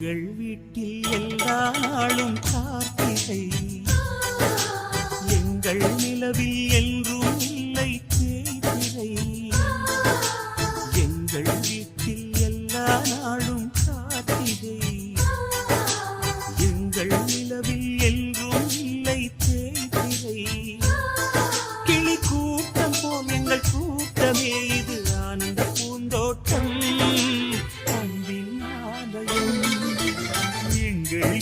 எங்கள் வீட்டில் எல்லா நாளும் கார்த்திகை, எங்கள் நிலவில் என்றும் இல்லை தேய்திரை. எங்கள் வீட்டில் எல்லா நாளும் கார்த்திகை, எங்கள் நிலவில் என்றும் இல்லை தேய்திரை. கிளி கூட்டம் போல் எங்கள் கூட்டமே இது ஆனந்த பூந்தோட்டம், அன்பின் ஆலயம். எங்கள்